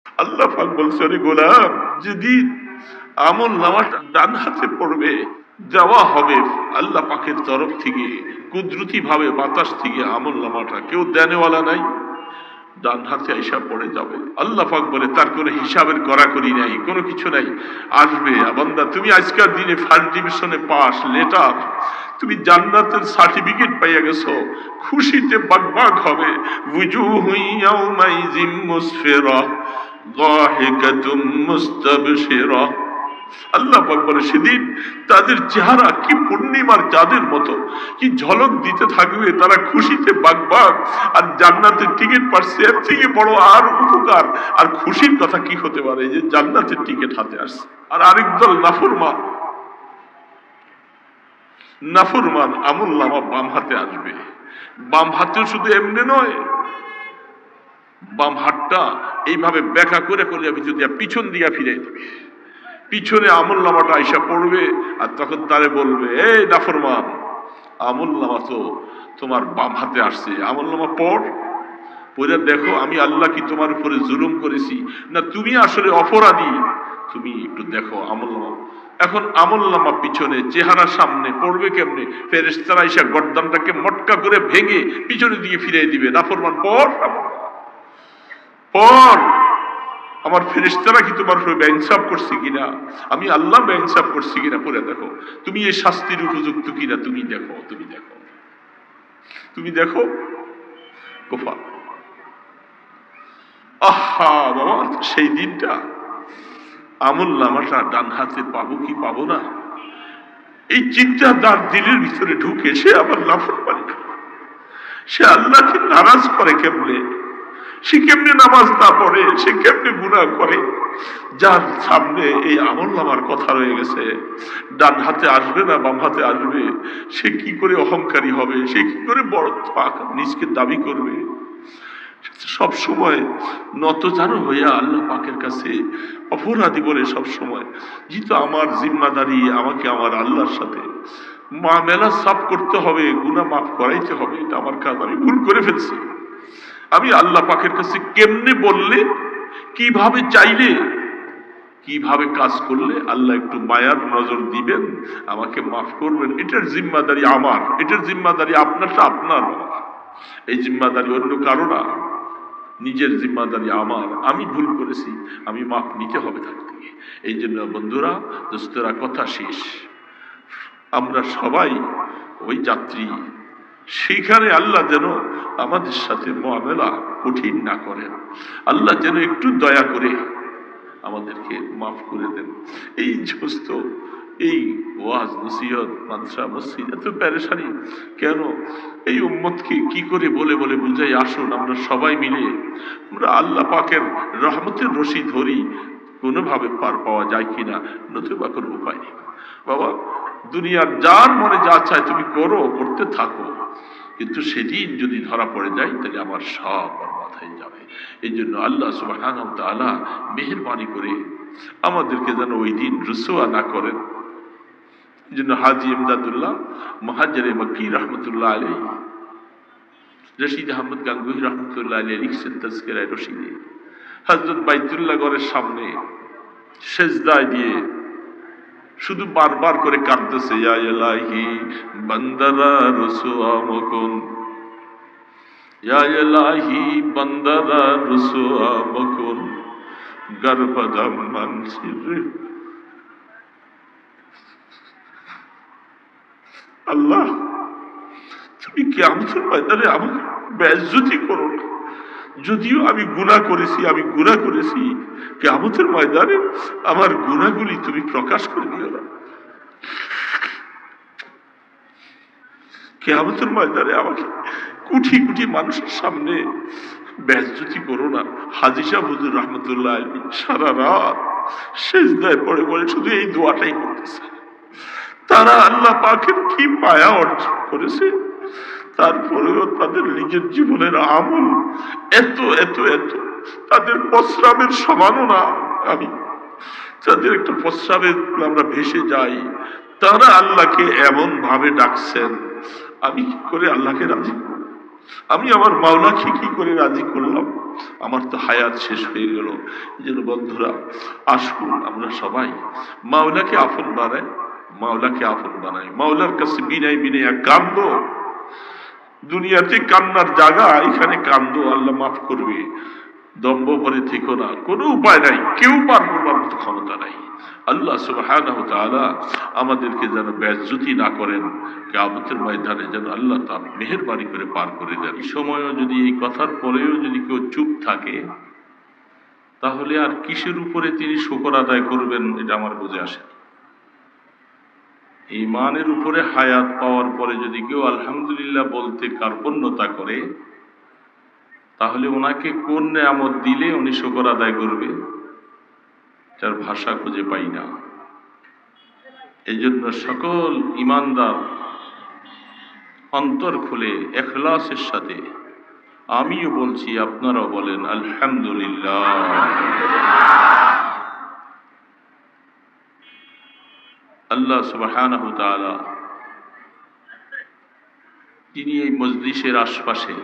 আল্লাহ পাক বলছে, ওরে গোলাম, যেদিন আমল নামাটা ডান হাতে পড়বে, যাওয়া হবে আল্লাহ পাকের তরফ থেকে কুদরতি ভাবে বাতাস থেকে আমল নামাটা, কেউ দেনেওয়ালা নাই, ডান হাতে আইসা পড়ে যাবে। আল্লাহ পাক বলে তার কোনো হিসাবের কড়াকড়ি নাই, কোনো কিছু নাই, আসবে। বান্দা, তুমি আজকের দিনে ফার্স্ট ডিভিশনে পাস, লেটার, তুমি জান্নাতের সার্টিফিকেট পাইয়া গেছো, খুশিতে বাগবাগ হবে। ওয়ুজুহু ইয়াওমাইযিন মুসফিরা যাহিকাতুম মুস্তাবশিরা। আল্লাহ পাক বলে সেদিন তাদের চেহারা কি পূর্ণিমার চাঁদের মতো, কি ঝলক দিতে থাকবে, তারা খুশিতে বাগবাগ। আর জান্নাতের টিকিট পাচ্ছে, এর থেকে বড় আর উপকার আর খুশির কথা কি হতে পারে, যে জান্নাতের টিকিট হাতে আসছে। আর আরেক দল নাফরমান, নাফরমান আমল নামা বাম হাতে আসবে। বাম হাতেও শুধু এমনি নয়, বাম হাতটা এইভাবে ব্যাকা করে করে যদি পিছন দিয়া ফিরে দেবে, পিছনে আমল নামাটা আইসা পড়বে। আর তখন তারে বলবে, এই নাফরমান, আমল নামা তো তোমার বাম হাতে আসছে, আমল নামা পড়, পড়ে দেখো আমি আল্লাহ কি তোমার উপরে জুলুম করেছি, না তুমি আসলে অপরাধী, তুমি একটু দেখো আমল নামা। এখন আমল নামা পিছনে, চেহারা সামনে, পড়বে কেমনে? ফেরেশতারা আইসা গর্দানটাকে মটকা করে ভেঙে পিছনে দিয়ে ফিরিয়ে দিবে। নাফরমান, পড় পড়, আমার ফেরেশতারা কি তোমার উপরে বেইনসাফ করছে কিনা, আমি আল্লাহ বেইনসাফ করছি কিনা, পড়ে দেখো তুমি এই শাস্তির উপযুক্ত কিনা, তুমি দেখো, তুমি দেখো, তুমি দেখো। কোফা, আহা বাবা, সেই দিনটা আমল নামাটা ডান হাতে পাবো কি পাবো না, এই চিন্তা তার দিলের ভিতরে ঢুকে সে আবার নাফরমানি করে, সে আল্লাহকে নারাজ করে কেমনে, সে কেমনে নামাজ না পড়ে, সে কেমনে গুনাহ করে, যার সামনে এই আমল নামার কথা রয়ে গেছে, ডান হাতে আসবে না বাম হাতে আসবে, সে কি করে অহংকারী হবে, সে কি করে বড় নিজকে দাবি করবে। সব সময় নতজানু হইয়া আল্লাহ পাকের কাছে অপরাধী বলে সব সময়, যেহেতু আমার জিম্মাদারি, আমাকে আমার আল্লাহর সাথে মেলা সাফ করতে হবে, গুনাহ মাফ করাইতে হবে, এটা আমার কাজ, আমি ভুল করে ফেলছি। আমি আল্লাহ পাকের কাছে কেমনে বললে, কিভাবে চাইলে, কিভাবে কাজ করলে আল্লাহ একটু মায়ার নজর দিবেন, আমাকে মাফ করবেন, এটার জিম্মাদারি আমার, এটার জিম্মাদারি আপনারটা আপনার, এই জিম্মাদারি অন্য কারো না, নিজের জিম্মাদারি আমার। আমি ভুল করেছি, আমি মাফ নিতে হবে তার থেকে। এই জন্য বন্ধুরা, দোস্তরা, কথা শেষ, আমরা সবাই ওই যাত্রী, সেখানে আল্লাহ যেন আমাদের সাথে মুআমালা কঠিন না করেন, আল্লাহ যেন একটু দয়া করে আমাদেরকে মাফ করে দেন। এই সমস্ত এই ওয়াজ নসিহত, মাদ্রাসা মসজিদ, এত পেরেশানি কেন? এই উম্মতকে কি করে বলে বলে বুঝাই, আসুন আমরা সবাই মিলে আমরা আল্লাহ পাকের রহমতের রশি ধরি, কোনোভাবে পার পাওয়া যায় কিনা, নতুবা কোনো উপায় নেই। বাবা, দুনিয়ার যার মনে যা চায় তুমি করো, করতে থাকো, কিন্তু সেদিন যদি ধরা পড়ে যায় তাহলে আমার সব বরবাদ হয়ে যাবে। এই জন্য আল্লাহ সুবহানাহু ওয়া তাআলা মেহেরবানি করে আমাদেরকে যেন ওই দিন রুসওয়া না করেন। এই জন্য হাজী ইমদাদুল্লাহ মুহাজ্জিরে মক্কি রহমতুল্লাহ আলাইহি, রশিদ আহমদ গাঙ্গুহি রহমতুল্লাহ আলাইহি লিখছেন তাজকিরায়ে রশিদে, হযরত বাইতুল্লাহ ঘরের সামনে সেজদায় দিয়ে শুধু বারবার করে কাঁদতেছে, ইয়া ইলাহি বান্দারা রুসওয়া মকুন, ইয়া ইলাহি বান্দারা রুসওয়া মকুন, গর্ভদম মানসির। আল্লাহ, তুমি কিয়ামতের ময়দানে আমাকে বেইজ্জতি করো না, যদিও আমি গুনাহ করেছি, আমি গুনাহ করেছি, কিয়ামতের ময়দানে আমার গুনাহগুলি তুমি প্রকাশ করে দিও না, কিয়ামতের ময়দানে আমাকে কোটি কোটি মানুষের সামনে বেইজ্জতি করো না। হাজী সাহেব হুজুর রহমতুল্লাহ আলাইহি সারা রাত সিজদায় পড়ে পড়ে শুধু এই দোয়াটাই করতেছে। তারা আল্লাহ পাকের কি মায়া অর্জন করেছে, তারপরেও তাদের নিজের জীবনের আমল এত এত এত, তাদের প্রস্রাবের সমানও না। আমি তাদের একটা প্রস্রাবের আমরা ভেসে যাই, তারা আল্লাহকে এমন ভাবে ডাকছেন, আমি কি করে আল্লাহকে রাজি করব? আমি আমার মাওলাকে কি করে রাজি করলাম? আমার তো হায়াত শেষ হয়ে গেল। এই জন্য বন্ধুরা, আসুন আমরা সবাই মাওলাকে আপন বানাই, মাওলাকে আপন বানাই, মাওলার কাছে বিনয় বিনয় কান্দো। দুনিয়াতে কান্নার জায়গা, এখানে কান্দো, আল্লাহ মাফ করবে। দম্ভ ভরে থেকো না, কোনো উপায় নাই, কেউ পার করবার মতো ক্ষমতা নাই। আল্লাহ সুবহানাহু ওয়া তাআলা আমাদেরকে যেন বেজ্জতি না করেন, কিয়ামতের ময়দানে যেন আল্লাহ তাআলা মেহেরবানি করে পার করে দেন। এই সময়ও যদি, এই কথার পরেও যদি কেউ চুপ থাকে, তাহলে আর কিসের উপরে তিনি শুকর আদায় করবেন এটা আমার বুঝে আসে। ঈমানের উপরে হায়াত পাওয়ার পরে যদি কেউ আলহামদুলিল্লাহ বলতে কার্পণ্যতা করে, তাহলে ওনাকে কোন নেয়ামত দিলে উনি শুকর আদায় করবে, তার ভাষা খুঁজে পাই না। এই জন্য সকল ঈমানদার অন্তর খুলে ইখলাসের সাথে, আমিও বলছি আপনারাও বলেন আলহামদুলিল্লাহ। আল্লাহ সুবহানাহু ওয়া তাআলা তিনি এই মজলিসের আশপাশে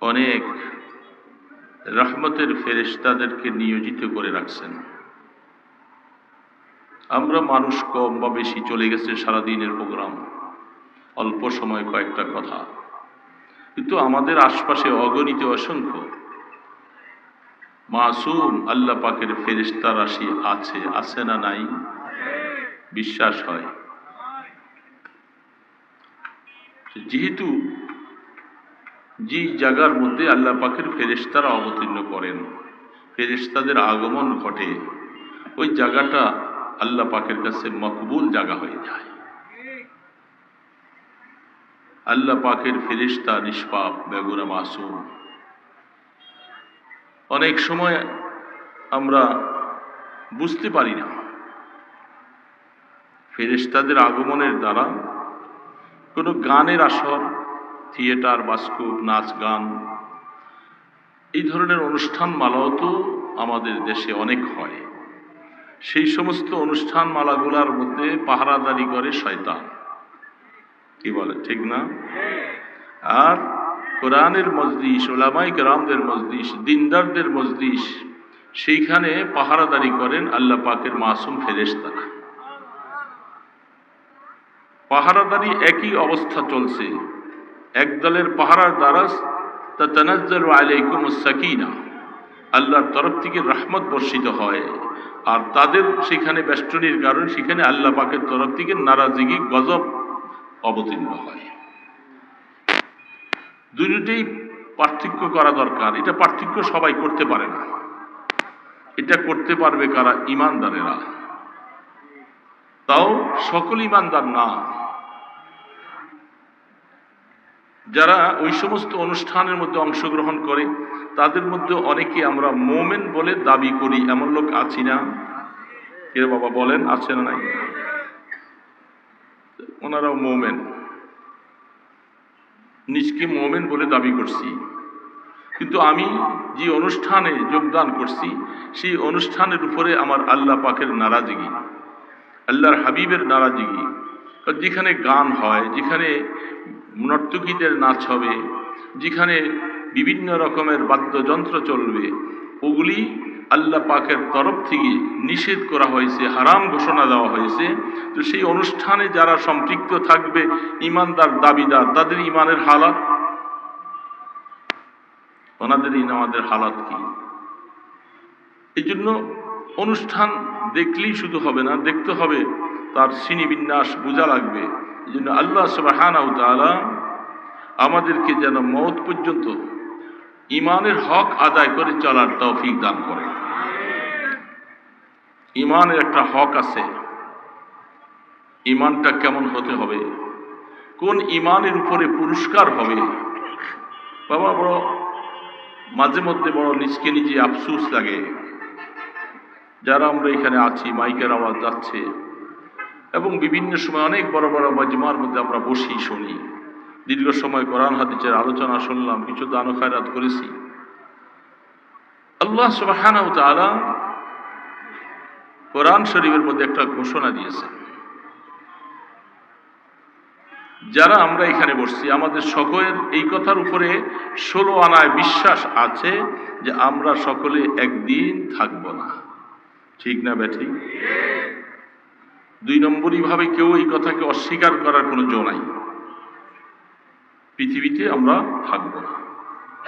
অনেক রহমতের ফেরেশতাদেরকে নিয়োজিত করে রাখছেন। আমরা মানুষ কম বা বেশি, চলে গেছে সারাদিনের প্রোগ্রাম, অল্প সময় কয়েকটা কথা, কিন্তু আমাদের আশপাশে অগণিত অসংখ্য মাসুম আল্লাহ পাকের ফেরেশতা রাশি আছে, আছে না নাই? বিশ্বাস হয়। যেহেতু যে জায়গার মধ্যে আল্লাহ পাকের ফেরেশতারা অবতীর্ণ করেন, ফেরেশতাদের আগমন ঘটে, ওই জায়গাটা আল্লাহ পাকের কাছে মকবুল জায়গা হয়ে যায়। আল্লাহ পাকের ফেরেশতা নিষ্পাপ, বেগুনা, মাসুম। অনেক সময় আমরা বুঝতে পারি না ফেরেশতাদের আগমনের দ্বারা কোনো গানের আসর, থিয়েটার, বাস্কোপ, নাচ গান, এই ধরনের অনুষ্ঠান মালাও তো আমাদের দেশে অনেক হয়। সেই সমস্ত অনুষ্ঠান মালাগুলার মধ্যে পাহারাদারি করে শয়তান, কি বলে, ঠিক না? আর কোরআনের মজলিস, উলামায়ে কেরামদের মজলিস, দিনদারদের মজলিস, সেইখানে পাহারাদারি করেন আল্লাহ পাকের মাসুম ফেরেশতারা। পাহারাদারি একই অবস্থা চলছে। এক দলের পাহারার দ্বারা তাতানাজ্জালু আলাইকুমুস সাকিনা, আল্লাহর তরফ থেকে রহমত বর্ষিত হয়, আর তাদের সেখানে বেষ্টনীর কারণ সেখানে আল্লাহ পাকের তরফ থেকে নারাজিগি, গজব অবতীর্ণ হয়। দুটোই পার্থক্য করা দরকার। এটা পার্থক্য সবাই করতে পারে না। এটা করতে পারবে কারা? ঈমানদারেরা। তাও সকল ঈমানদার না। যারা ওই সমস্ত অনুষ্ঠানের মধ্যে অংশগ্রহণ করে, তাদের মধ্যে অনেকে আমরা মোমেন বলে দাবি করি, এমন লোক আছি না? কে বাবা বলেন, আছে না নাই? ওনারাও মোমেন, নিজকে মোমেন বলে দাবি করছি, কিন্তু আমি যে অনুষ্ঠানে যোগদান করছি সেই অনুষ্ঠানের উপরে আমার আল্লাহ পাকের নারাজগি, আল্লাহর হাবিবের নারাজগি। যেখানে গান হয়, যেখানে নর্তকীদের নাচ হবে, যেখানে বিভিন্ন রকমের বাদ্যযন্ত্র চলবে, ওগুলি আল্লাহ পাকের তরফ থেকে নিষেধ করা হয়েছে, হারাম ঘোষণা দেওয়া হয়েছে। তো সেই অনুষ্ঠানে যারা সম্পৃক্ত থাকবে, ঈমানদার দাবিদার, তাদের ঈমানের হালাত, ওনাদের আমাদের হালাত কি? এই জন্য অনুষ্ঠান দেখলেই শুধু হবে না, দেখতে হবে তার শ্রেণীবিন্যাস বোঝা লাগবে। এই জন্য আল্লাহ সুবহানাহু ওয়া তাআলা আমাদেরকে যেন মওত পর্যন্ত ঈমানের হক আদায় করে চলার তৌফিক দান করে। ঈমানের একটা হক আছে। ঈমানটা কেমন হতে হবে, কোন ঈমানের উপরে পুরস্কার হবে? বাবা, বড় মাঝে মধ্যে বড় নিজকে নিজে আফসোস লাগে, যারা আমরা এখানে আছি, মাইকের আওয়াজ যাচ্ছে, এবং বিভিন্ন সময় অনেক বড় বড় মাজমার মধ্যে আমরা বসি, শুনি, দীর্ঘ সময় কোরআন হাদিসের আলোচনা শুনলাম, কিছু দান ও খায়রাত করেছি। আল্লাহ সুবহানাহু ওয়া তাআলা কোরআন শরীফের মধ্যে একটা ঘোষণা দিয়েছেন যারা আমরা এখানে বসছি আমাদের সকলের এই কথার উপরে 16 আনায় বিশ্বাস আছে যে আমরা সকলে একদিন থাকব না, ঠিক না ব্যাঠিক? 2 নম্বরই ভাবে কেউ এই কথাকে অস্বীকার করার কোনো জো নাই। পৃথিবীতে আমরা থাকব না,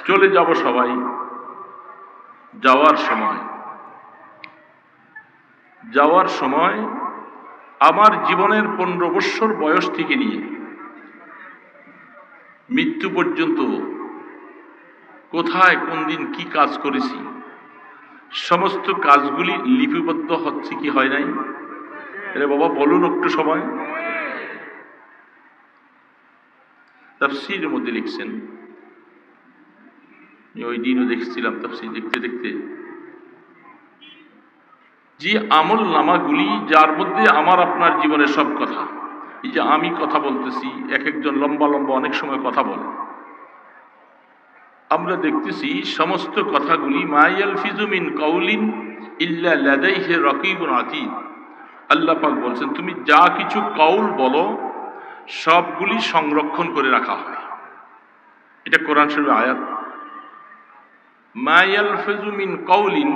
চলে যাব সবাই। যাওয়ার সময় আমার জীবনের 15 বৎসর বয়স থেকে নিয়ে মৃত্যু পর্যন্ত কোথায় কোন দিন কি কাজ করেছি সমস্ত কাজগুলি লিপিবদ্ধ হচ্ছে কি হয় নাই? আরে বাবা বলুন একটু সময়। তাফসীরের মধ্যে লিখছেন, ওই দিনও দেখছিলাম তাফসীর দেখতে দেখতে, যে আমল নামাগুলি যার মধ্যে আমার আপনার জীবনের সব কথা, এই যে আমি কথা বলতেছি, এক একজন লম্বা লম্বা অনেক সময় কথা বলে, আমরা দেখতেছি সমস্ত কথাগুলি মা ইয়ালফিজু মিন কাউলিন ইল্লা লাদাইহি রাকিবুন আতীদ। আল্লাহ পাক বলছেন তুমি যা কিছু কাউল বলো সবগুলি সংরক্ষণ করে রাখা হয়। এটা কোরআন শরীফের আয়াত। মা ইয়ালফিজু মিন কাউলিন,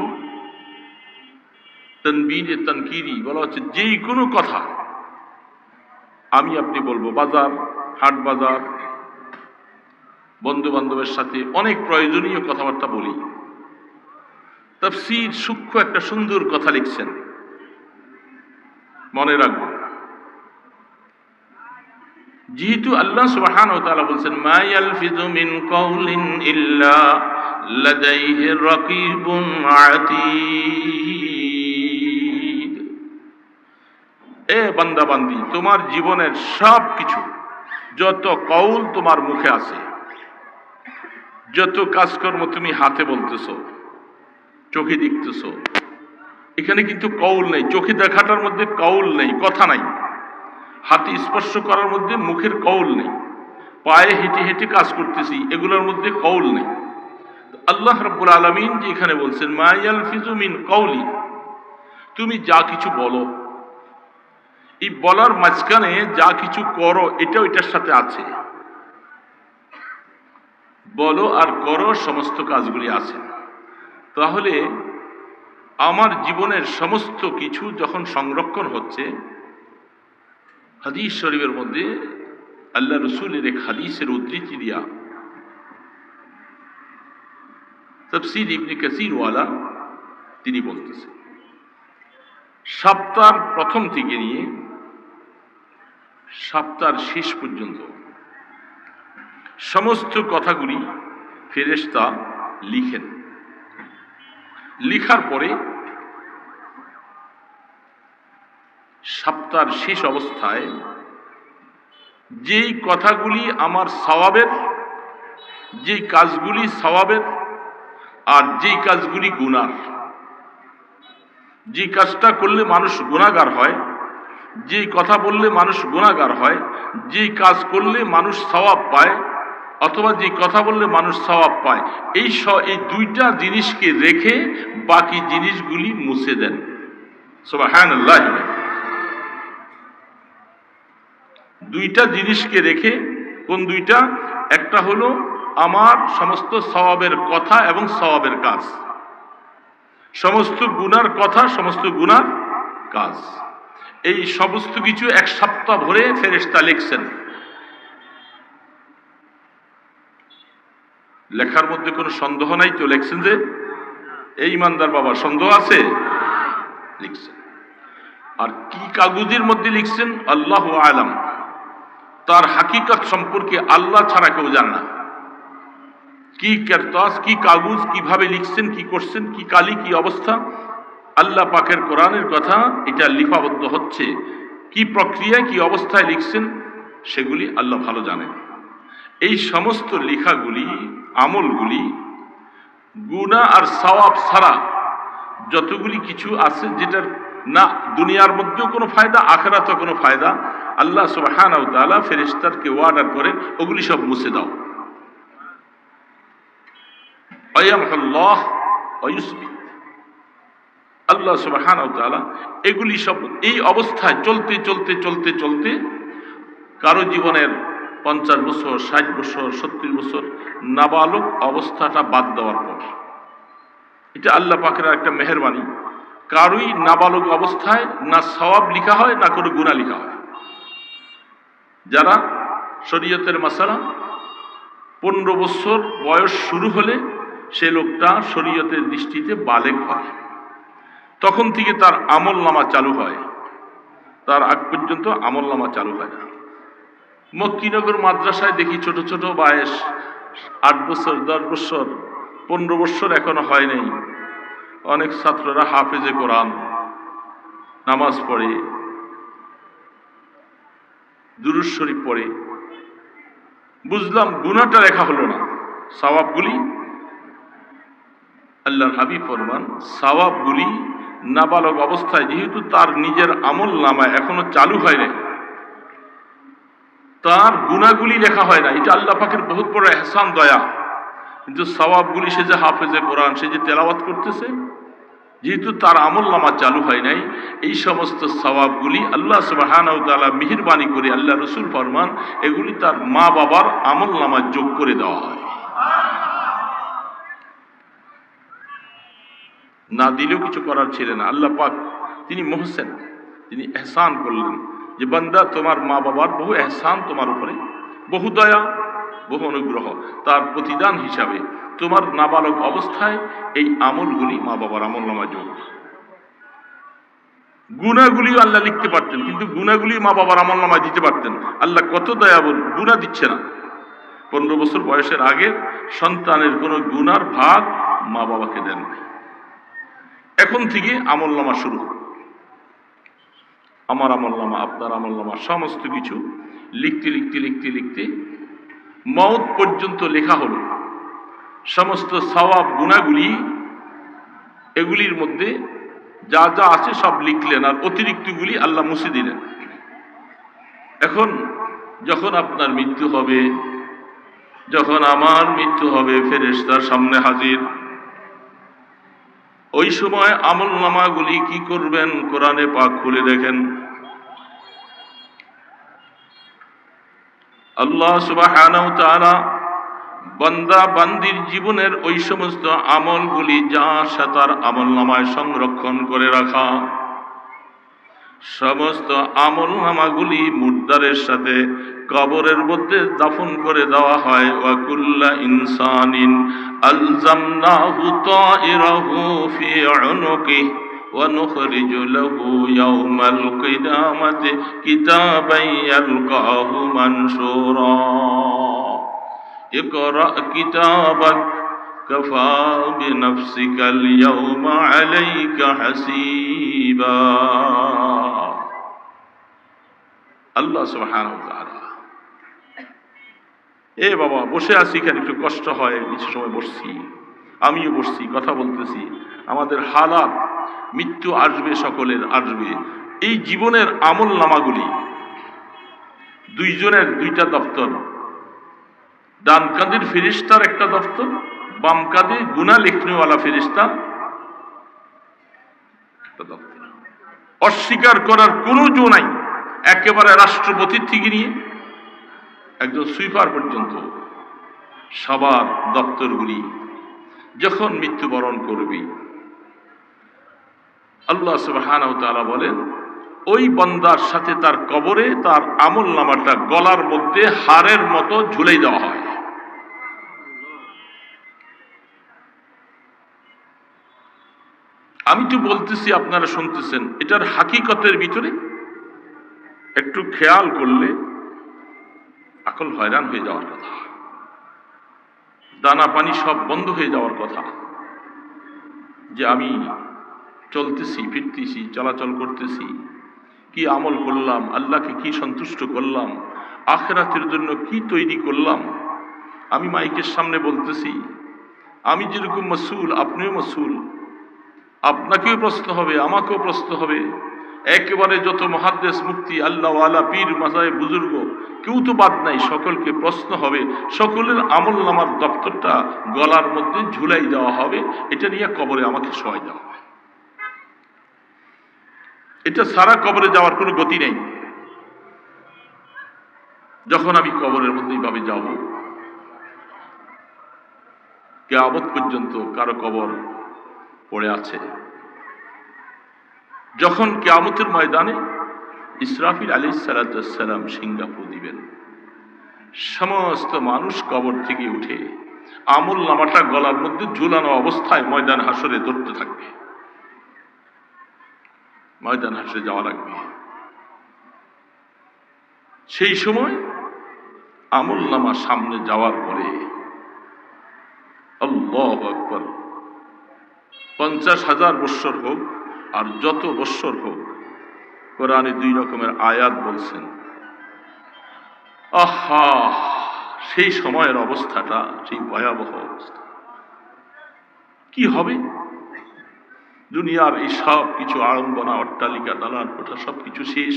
তানবীরে তানকিরি বলা হচ্ছে যেই কোনো কথা আমি আপনি বলবো, বাজার হাট বাজার বন্ধু বান্ধবের সাথে অনেক প্রয়োজনীয় কথাবার্তা বলি। তাফসীর সূক্ষ্ম একটা সুন্দর কথা লিখছেন, মনে রাখবো। যেহেতু আল্লাহ সুবহানাহু ওয়া তাআলা বলছেন মা ইয়ালফিজু মিন কাউলিন ইল্লা লাদাইহি রাকিবুন আতীদ। এ বান্দা বান্দি, তোমার জীবনের সব কিছু যত কৌল তোমার মুখে আছে, যত কাজকর্ম তুমি হাতে বলতেছো, চোখে দেখতেছো, এখানে কিন্তু কৌল নেই। চোখে দেখাটার মধ্যে কৌল নেই, কথা নাই। হাতে স্পর্শ করার মধ্যে মুখের কৌল নেই। পায়ে হেঁটে হেঁটে কাজ করতেছি, এগুলোর মধ্যে কৌল নেই। আল্লাহ রাব্বুল আলামিন যে এখানে বলছেন মা ইয়ালফিজু মিন কাউলি, তুমি যা কিছু বলো, এই বলার মাঝখানে যা কিছু করো এটাও এটার সাথে আছে। বলো আর করো সমস্ত কাজগুলি আছে। তাহলে আমার জীবনের সমস্ত কিছু যখন সংরক্ষণ হচ্ছে, হাদিস শরীফের মধ্যে আল্লাহ রসুলের এক হাদিসের উদ্ধৃতি দিয়া তাফসীর ইবনে কাসীর ওয়ালা তিনি বলতেছেন, সপ্তাহের প্রথম থেকে নিয়ে সপ্তাহের শেষ পর্যন্ত সমস্ত কথাগুলি ফেরেশতা লিখেন। লিখার পরে সপ্তাহের শেষ অবস্থায় যেই কথাগুলি আমার সওয়াবের, যেই কাজগুলি সওয়াবের আর যেই কাজগুলি গুনার, যে কাজটা করলে মানুষ গুনাহগার হয়, যেই কথা বললে মানুষ গুনাহগার হয়, যেই কাজ করলে মানুষ সওয়াব পায় অথবা যে কথা বললে মানুষ সওয়াব পায়, এই দুইটা জিনিসকে রেখে বাকি জিনিসগুলি মুছে দেন। সুবহানাল্লাহ। দুইটা জিনিসকে রেখে, কোন দুইটা? একটা হলো আমার সমস্ত সওয়াবের কথা এবং সওয়াবের কাজ, সমস্ত গুনার কথা, সমস্ত গুনার কাজ, এই সমস্ত কিছু এক সপ্তাহ ভরে ফেরেশতা লিখছেন। লেখার মধ্যে কোনো সন্দেহ নাই তো? লিখছেন যে এই ইমানদার বাবা, সন্দেহ আছে? লিখছেন। আর কি কাগজের মধ্যে লিখছেন আল্লাহু আলাম, তার হাকিকত সম্পর্কে আল্লাহ ছাড়া কেউ জানে না। কি কেরতাস, কি কাগজ, কিভাবে লিখছেন, কি করছেন, কি কালি, কি অবস্থা, আল্লাহ পাকের কোরআনের কথা এটা লিপিবদ্ধ হচ্ছে, কি প্রক্রিয়ায় কি অবস্থায় লিখছেন সেগুলি আল্লাহ ভালো জানেন। এই সমস্ত লেখাগুলি, আমলগুলি গুনাহ আর সওয়াব ছাড়া যতগুলি কিছু আছে, যেটার না দুনিয়ার মধ্যেও কোনো ফায়দা, আখিরাতেও কোনো ফায়দা, আল্লাহ সুবহানাহু ওয়া তাআলা ফেরেশতাকে অর্ডার করে ওগুলি সব মুছে দাও। আয়ামহুল্লাহ ওয়া ইউসবিত। আল্লাহ সুবহানাহু ওয়া তাআলা এগুলি সব এই অবস্থায় চলতে চলতে চলতে চলতে কারো জীবনের 50 বছর, 60 বছর, 70 বছর নাবালক অবস্থাটা বাদ দেওয়ার পর, এটা আল্লাহ পাকের একটা মেহেরবানি। কারোই নাবালক অবস্থায় না সওয়াব লিখা হয় না কোনো গুনাহ লিখা হয়। যারা শরীয়তের মাসালা 15 বছর বয়স শুরু হলে সে লোকটা শরীয়তের দৃষ্টিতে বালেগ হয়, তখন থেকে তার আমল নামা চালু হয়, তার আগ পর্যন্ত আমল নামা চালু হয় না। মক্কিনগর মাদ্রাসায় দেখি ছোট ছোট বয়স 8 বছর, 10 বছর, 15 বছর এখনো হয় নাই, অনেক ছাত্ররা হাফেজে কোরআন, নামাজ পড়ে, দুরূদ শরীফ পড়ে। বুঝলাম গুনাহটা লেখা হলো না, সওয়াবগুলি আল্লাহর হাবিব ফরমান সওয়াবগুলি নাবালক অবস্থায় যেহেতু তার নিজের আমল নামায় এখনো চালু হয় নাই, তার গুনাহগুলি লেখা হয় না। এটা আল্লাহ পাকের বহুত বড় ইহসান, দয়া। কিন্তু সওয়াবগুলি সে যে হাফেজে কোরআন, সে যে তেলাওয়াত করতেছে, যেহেতু তার আমল নামা চালু হয় নাই, এই সমস্ত সওয়াবগুলি আল্লাহ সুবহানাহু ওয়া তাআলা মেহেরবানি করে, আল্লাহ রাসূল ফরমান, এগুলি তার মা বাবার আমল নামায় যোগ করে দেওয়া হয়। না দিলেও কিছু করার ছিল না। আল্লাহ পাক তিনি মুহসিন, তিনি ইহসান করলেন যে বান্দা তোমার মা বাবার বহু ইহসান তোমার উপরে, বহু দয়া, বহু অনুগ্রহ, তার প্রতিদান হিসাবে তোমার নাবালক অবস্থায় এই আমলগুলি মা বাবার আমল নামায় যোগ। গুনাহগুলিও আল্লাহ লিখতে পারতেন, কিন্তু গুনাহগুলি মা বাবার আমল নামায় দিতে পারতেন। আল্লাহ কত দয়াবল, গুনাহ দিচ্ছে না। 15 বছর বয়সের আগে সন্তানের কোনো গুনার ভাগ মা বাবাকে দেন নাই। এখন থেকে আমল নামা শুরু। আমার আমল নামা, আপনার আমল নামা, সমস্ত কিছু লিখতে লিখতে লিখতে লিখতে মওত পর্যন্ত লেখা হলো। সমস্ত সওয়াব গুনাহগুলি এগুলির মধ্যে যা যা আছে সব লিখলেন, আর অতিরিক্তগুলি আল্লাহ মুছে দিলেন। এখন যখন আপনার মৃত্যু হবে, যখন আমার মৃত্যু হবে, ফেরেশতার সামনে হাজির, ওই সময় আমল নামাগুলি কি করবেন? কোরআনে পাক খুলে দেখেন। আল্লাহ সুবহানাহু ওয়া তাআলা বান্দা বান্দির জীবনের ওই সমস্ত আমলগুলি যা সে তার আমল নামায় সংরক্ষণ করে রাখা, সমস্ত আমল নামাগুলি মুর্দারের সাথে কবরের মধ্যে দাফন করে দেওয়া হয়। ওয়া কুল্লা ইনসানিন আলজামনাহু তাইরাহু ফি উনুকিহি ওয়া নুখরিজু লাহু ইয়াওমাল কিয়ামাতি কিতাবান ইয়ালকাহু মানশুরা ইকরা কিতাবাক কাফা বিনাফসিকাল ইয়াওমা আলাইকা হাসিবা। আল্লাহ সুবহানাহু ওয়া তাআলা, এ বাবা বসে আছি কেন? একটু কষ্ট হয়, কিছু সময় বসছি, আমিও বসছি, কথা বলতেছি। আমাদের হালাত, মৃত্যু আসবে, সকলের আসবে। এই জীবনের আমল নামাগুলি দুইজনের দুইটা দপ্তর, ডান কাঁধের ফেরেশতার একটা দপ্তর, বাম কাঁধে গুনাহ লিখনেওয়ালা ফেরেশতা একটা দপ্তর। অস্বীকার করার কোনো জো নাই। একেবারে রাষ্ট্রপতির থেকে নিয়ে একজন সুইপার পর্যন্ত সবার দপ্তরগুলি যখন মৃত্যুবরণ করবে, আল্লাহ সুবহানাহু ওয়া তাআলা বলেন ওই বান্দার সাথে তার কবরে তার আমল নামাটা গলার মধ্যে হাড়ের মতো ঝুলাই দেওয়া হয়। আমি তো বলতেছি, আপনারা শুনতেছেন, এটার হাকিকতের ভিতরে একটু খেয়াল করলে আকল হয়রান হয়ে যাওয়ার কথা, দানা পানি সব বন্ধ হয়ে যাওয়ার কথা। যে আমি চলতেছি, ফিরতেছি, চলাচল করতেছি, কি আমল করলাম, আল্লাহকে কি সন্তুষ্ট করলাম, আখিরাতের জন্য কি তৈরি করলাম। আমি মাইকের সামনে বলতেছি, আমি যেরকম মাসউল, আপনিও মাসউল, আপনাকেও প্রশ্ন হবে, আমাকেও প্রশ্ন হবে। একেবারে যত মুহাদ্দিস, মুফতি, আল্লাহওয়ালা, পীর, মাযহাব, বুজুর্গ, কেউ তো বাদ নাই, সকলকে প্রশ্ন হবে। সকলের আমল নামার দপ্তরটা গলার মধ্যে ঝুলাই দেওয়া হবে, এটা নিয়ে কবরে আমাকে শোয়াই দেওয়া হবে। এটা সারা কবরে যাওয়ার কোনো গতি নেই। যখন আমি কবরের মধ্যে এইভাবে যাব, কিয়ামত পর্যন্ত কারো কবর পড়ে আছে। যখন কিয়ামতের ময়দানে ইসরাফিল আলাইহিস সালাম সিংহাফু দিবেন, সমস্ত মানুষ কবর থেকে উঠে আমল নামাটা গলার মধ্যে ঝুলানো অবস্থায় ময়দান হাসরে ধরতে থাকবে। ময়দান হাসরে যাওয়া লাগবে। সেই সময় আমল নামা সামনে যাওয়ার পরে আল্লাহু আকবার, 50,000 বৎসর হোক আর যত বৎসর হোক, কোরআনে 2 রকমের আয়াত বলছেন। আহা, সেই সময়ের অবস্থাটা, সেই ভয়াবহ অবস্থা কি হবে? দুনিয়ার এই সব কিছু আড়ম্বনা, অট্টালিকা, দালান কোঠা সবকিছু শেষ,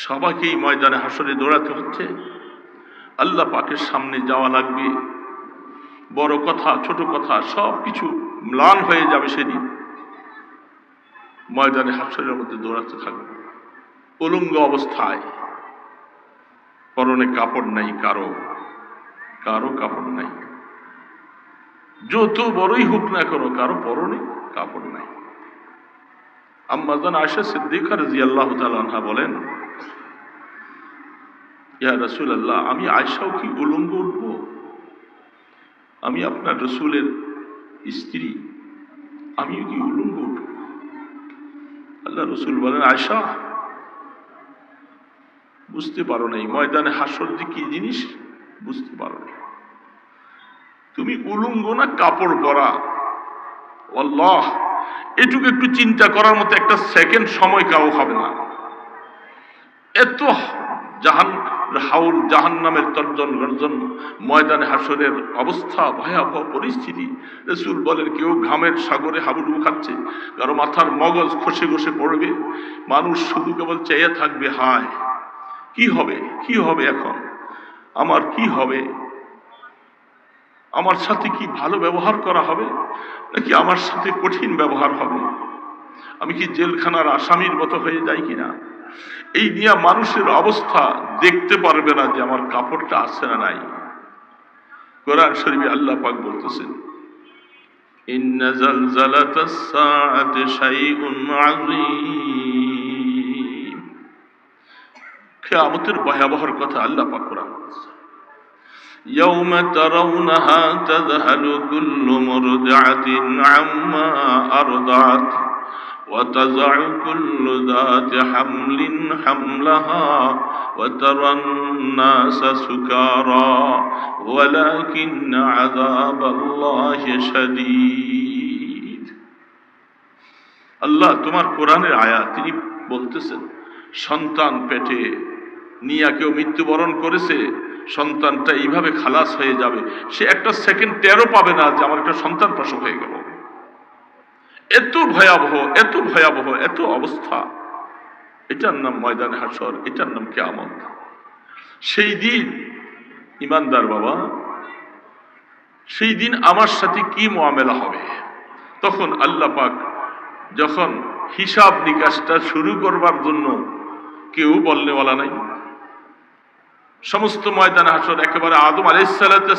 সবাইকেই ময়দানে হাসরে দৌড়াতে হচ্ছে। আল্লাহ পাকের সামনে যাওয়া লাগবে। বড় কথা ছোট কথা সবকিছু ম্লান হয়ে যাবে সেদিন। ময়দানে হাসরের মধ্যে দৌড়াতে থাকবে উলঙ্গ অবস্থায়, পরনে কাপড় নাই, কারো কাপড় নাই। যত বড়ই হোক না কেন, কারো পরনে কাপড় নাই। আম্মা জান আয়েশা সিদ্দিকা রাদিয়াল্লাহু তাআলা আনহা বলেন, ইয়া রাসূলুল্লাহ, আমি আয়েশাও কি উলঙ্গ উঠবো? আমি আপনার রাসূলের স্ত্রী, আমিও কি উলঙ্গ উঠবো? আল্লাহ রাসূল বলেন, আয়েশা, বুঝতে পারো নাই ময়দানে হাসর যে কি জিনিস, বুঝতে পারো না। তুমি উলঙ্গ না কাপড় পরা, আল্লাহ, এটুকু একটু চিন্তা করার মতো একটা সেকেন্ড সময় কাউ হবে না। এত জাহান্নামের তর্জন গর্জন, ময়দানে হাসরের অবস্থা, ভয়াবহ পরিস্থিতি। রাসূল বলেন, কেউ ঘামের সাগরে হাবুডুবু খাচ্ছে, কারো মাথার মগজ খসে খসে পড়বে, মানুষ শুধু কেবল চেয়ে থাকবে, হায় কি হবে, কি হবে এখন, আমার কি হবে, আমার সাথে কি ভালো ব্যবহার করা হবে নাকি আমার সাথে কঠিন ব্যবহার হবে, আমি কি জেলখানার আসামির মতো হয়ে যাই কিনা। এই নিয়ে মানুষের অবস্থা দেখতে পারবে না যে আমার কাপড়টা আছে না নাই। কোরআন শরীফে আল্লাহ পাক বলতেছেন, ইন্না জালজালাতাস সাআতি শাইউন আযীম। কিয়ামতের ভয়াবহর কথা আল্লাহ পাক কোরআন বলছেন, ইয়াউমা তারাউনাহা তাযহালু কুল্লু মুরদিআতিন আম্মা আরদাত وتضع كل ذات حمل حملها وترى الناس سكارى ولكن عذاب الله شديد। আল্লাহ তোমার কোরআনের আয়াত, তিনি বলতেছেন, সন্তান পেটে নিয়ে কেউ মৃত্যুবরণ করেছে, সন্তানটা এইভাবে খালাস হয়ে যাবে, সে একটা সেকেন্ড টেরও পাবে না যে আমার একটা সন্তান প্রসব হয়ে গেল। এত ভয়াবহ, এত ভয়াবহ, এত অবস্থা। এটার নাম ময়দান হাসর, এটার নাম কিয়ামত। সেই দিন ইমানদার বাবা, সেই দিন আমার সাথে কি মুআমেলা হবে? তখন আল্লাহ পাক যখন হিসাব নিকাশটা শুরু করবার জন্য কেউ বলনেওয়ালা নাই। সমস্ত ময়দান হাসর একেবারে আদম আলাইহিস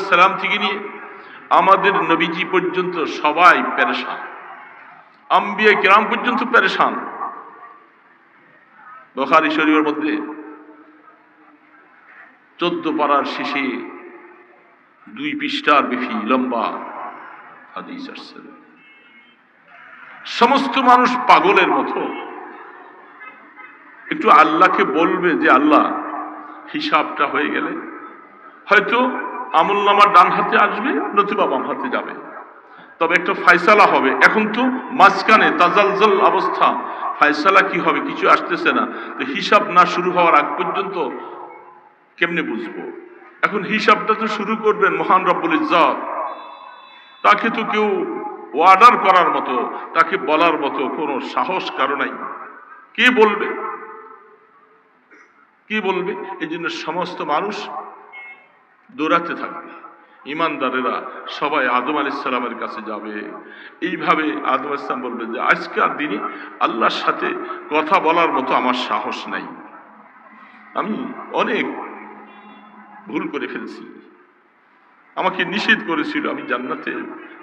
সালাম থেকে নিয়ে আমাদের নবীজি পর্যন্ত সবাই পেরেশান, আম্বিয়া কিরাম পর্যন্ত পেরেশান। বুখারী শরীফের মধ্যে 14 পারার শেষে 2 পৃষ্ঠার বেশি লম্বা হাদিস আসছে। সমস্ত মানুষ পাগলের মতো একটু আল্লাহকে বলবে যে আল্লাহ, হিসাবটা হয়ে গেলে হয়তো আমলনামা ডান হাতে আসবে, নতুবা বাম হাতে যাবে, তবে একটা ফায়সালা হবে। এখন তো মাঝখানে তাজালজাল অবস্থা, ফায়সালা কি হবে কিছু আসতেছে না। তো হিসাব না শুরু হওয়ার আগ পর্যন্ত কেমনে বুঝবো? এখন হিসাবটা তো শুরু করবেন মহান রব্বুল ইজ্জত। তাকে তো কেউ অর্ডার করার মতো, তাকে বলার মতো কোনো সাহস কারো নাই। কে বলবে, কি বলবে? এই জন্য সমস্ত মানুষ দৌড়াতে থাকবে। ইমানদারেরা সবাই আদম আলাইহিস সালামের কাছে যাবে। এইভাবে আদম আলাইহিস সালাম বলবে যে আজকের দিনে আল্লাহর সাথে কথা বলার মতো আমার সাহস নাই, আমি অনেক ভুল করে ফেলছি, আমাকে নিষেধ করেছিল, আমি জান্নাতে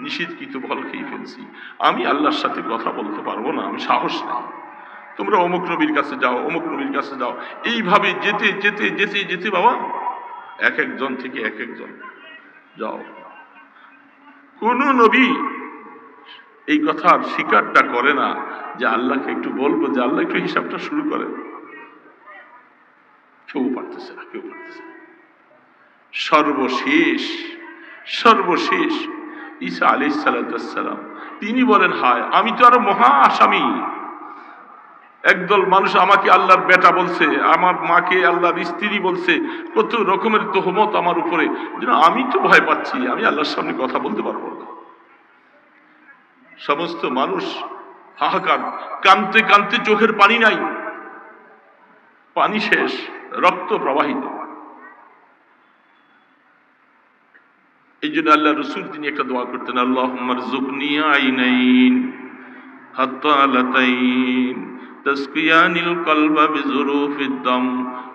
নিষেধকৃত ফল খেয়ে ফেলছি, আমি আল্লাহর সাথে কথা বলতে পারবো না, আমি সাহস নেই, তোমরা অমুক নবীর কাছে যাও, অমুক নবীর কাছে যাও। এইভাবে যেতে যেতে যেতে যেতে বাবা এক একজন থেকে এক একজন যাও। কোন নবী এই কথার স্বীকারটা করে না যে আল্লাহকে একটু বলবো, যে আল্লাহ একটু হিসাবটা শুরু করে। কেউ পারতেছে না, কেউ পারতেছে না। সর্বশেষ সর্বশেষ ঈসা আলাইহিস সালাম তিনি বলেন, হায় আমি তো আরো মহা আসামি, একদল মানুষ আমাকে আল্লাহর বেটা বলছে, আমার মাকে আল্লাহর স্ত্রী বলছে, কত রকমের তোহমত আমার উপরে, আমি তো ভয় পাচ্ছি, আমি আল্লাহর সামনে কথা বলতে পারবো না। সমস্ত মানুষ হাহাকার, কাঁদতে কাঁদতে চোখের পানি নাই, পানি শেষ, রক্ত প্রবাহিত। এই জন্য আল্লাহ রসুল তিনি একটা দোয়া করতেন, আল্লাহুম্মা রযুকনি আইনাইন হাত্তা লাতাইন তাসকিয়ানিল কলবা বিযুরুফিদ দাম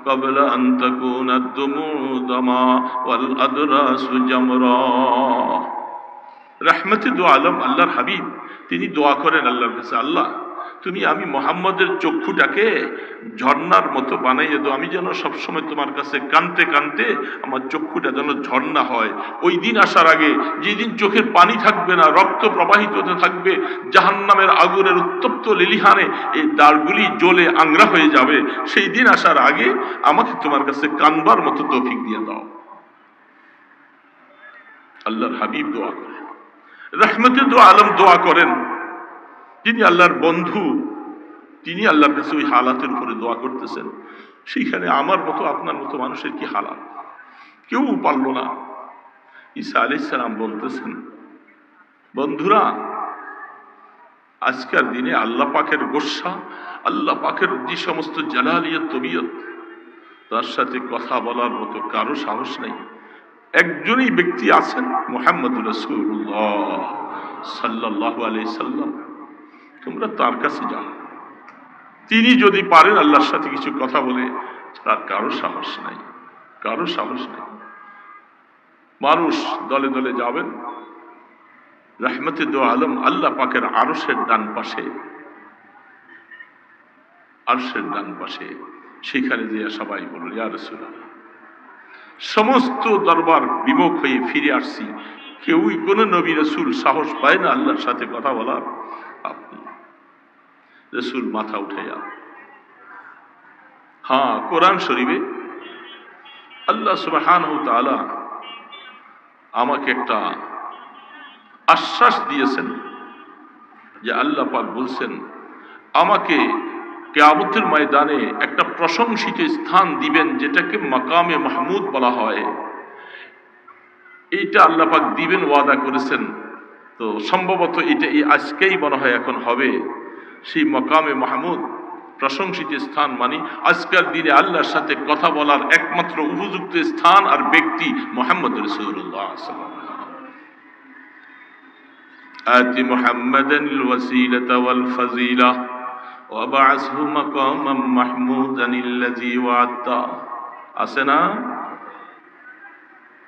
ক্বাবলা আন তাকুনা আদ-দুমু দামা ওয়াল আদরাসু জামরা। রাহমাতে দু আলম আল্লাহর হাবিব তিনি দোয়া করেন আল্লাহর কাছে, আল্লাহ তুমি আমি মুহাম্মদের চক্ষুটাকে ঝর্ণার মতো বানাইয়ে দাও, আমি যেন সবসময় তোমার কাছে কানতে কানতে আমার চক্ষুটা যেন ঝর্ণা হয়। ওই দিন আসার আগে, যেদিন চোখের পানি থাকবে না, রক্ত প্রবাহিত হতে থাকবে, জাহান্নামের আগুনের উত্তপ্ত লিলিহানে এই দাঁড়গুলি জ্বলে আংরা হয়ে যাবে, সেই দিন আসার আগে আমাকে তোমার কাছে কানবার মতো তৌফিক দিয়ে দাও। আল্লাহর হাবিব দোয়া করেন, রাহমাতে দু আলম দোয়া করেন, যিনি আল্লাহর বন্ধু, তিনি আল্লাহর কাছে ওই হালাতের উপরে দোয়া করতেছেন। সেইখানে আমার মতো আপনার মতো মানুষের কি হালাত, কেউ পারল না। ঈসা আলাইহিস সালাম বলতেছেন, বন্ধুরা আজকের দিনে আল্লাহ পাকের গোসা, আল্লাহ পাকের যে সমস্ত জালালিয়ত তবিয়ত, তার সাথে কথা বলার মতো কারো সাহস নেই। একজনই ব্যক্তি আছেন, মুহাম্মদুর রাসূলুল্লাহ সাল্লাল্লাহু আলাইহি সাল্লাম, তোমরা তার কাছে যাও, তিনি যদি পারেন আল্লাহর সাথে কিছু কথা বলে, তার কারো সাহস নাই, কারো সাহস নাই। মানুষ দলে দলে যাবেন, রাহমাতে দু আলম আল্লাহ পাকের আরশের ডান পাশে, আরশের ডান পাশে, সেখানে যে সবাই বলল, ইয়া রাসূলুল্লাহ, সমস্ত দরবার বিমুখ হয়ে ফিরে আসছি, কেউই কোন নবী রাসূল সাহস পায় না আল্লাহর সাথে কথা বলার। আপনি রাসূল মাথা উঠাইয়া, হ্যাঁ কোরআন শরীফে আল্লাহ সুবহানাহু ওয়া তাআলা আমাকে একটা আশ্বাস দিয়েছেন, যে আল্লাহ পাক বলছেন আমাকে কিয়ামতের ময়দানে একটা প্রশংসিত স্থান দিবেন, যেটাকে মাকামে মাহমুদ বলা হয়। এইটা আল্লাহ পাক দিবেন, ওয়াদা করেছেন। তো সম্ভবত এটা এই আজকেই মনে হয় এখন হবে। সেই মাকামে মাহমুদ, প্রশংসিত স্থান, মানে আজকের দিনে আল্লাহর সাথে কথা বলার একমাত্র উপযুক্ত স্থান আর ব্যক্তি মুহাম্মদ রাসূলুল্লাহ সাল্লাল্লাহু আলাইহি ওয়াসাল্লাম। আতি মুহাম্মাদানিল ওয়াসিলাতা ওয়াল ফাজিলা ওয়াবআসহু মাকামান মাহমুদানিল্লাযী ওয়া'আদতা। আছে না?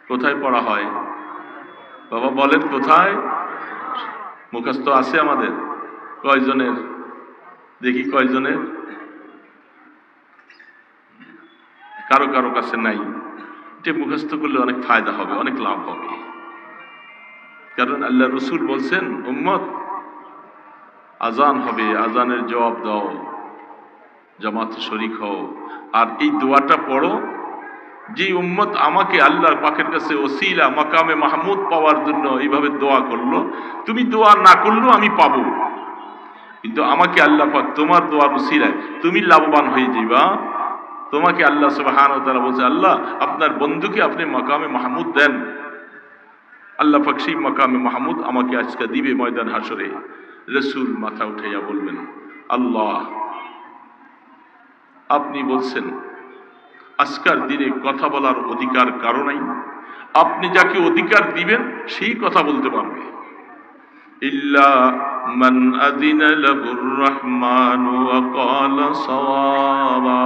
কোথায় পড়া হয় বাবা বলেন, কোথায়? মুখস্থ আছে আমাদের কয়জনের? দেখি কয়জনের? কারো কারো কাছে নাই। এটা মুখস্থ করলে অনেক ফায়দা হবে, অনেক লাভ হবে। কারণ আল্লাহ রসুল বলছেন, উম্মত আজান হবে, আজানের জবাব দাও, জামাতে শরীক হও, আর এই দোয়াটা পড়ো, যে উম্মত আমাকে আল্লাহর পাকের কাছে ওসিলা মাকামে মাহমুদ পাওয়ার জন্য এইভাবে দোয়া করলো, তুমি দোয়া না করলেও আমি পাবো, কিন্তু আমাকে আল্লাহ পাক তোমার দোয়ার ওসিলায় তুমি লাভবান হয়ে যাইবা। তোমাকে আল্লাহ সুবহানাহু ওয়া তাআলা বলছে, আল্লাহ আপনার বন্ধুকে আপনি মাকামে মাহমুদ দেন। আল্লাহ পাক সেই মাকামে মাহমুদ আমাকে আজকে দিবে ময়দান হাসরে। রাসূল মাথা উঠাইয়া বলবেন, আল্লাহ আপনি বলছেন আজকের দিনে কথা বলার অধিকার কারো নাই, আপনি যাকে অধিকার দিবেন সেই কথা বলতে পারবে। ইল্লা মান আযিনা লাহুর রহমানু ওয়া ক্বালা সাওয়াবা।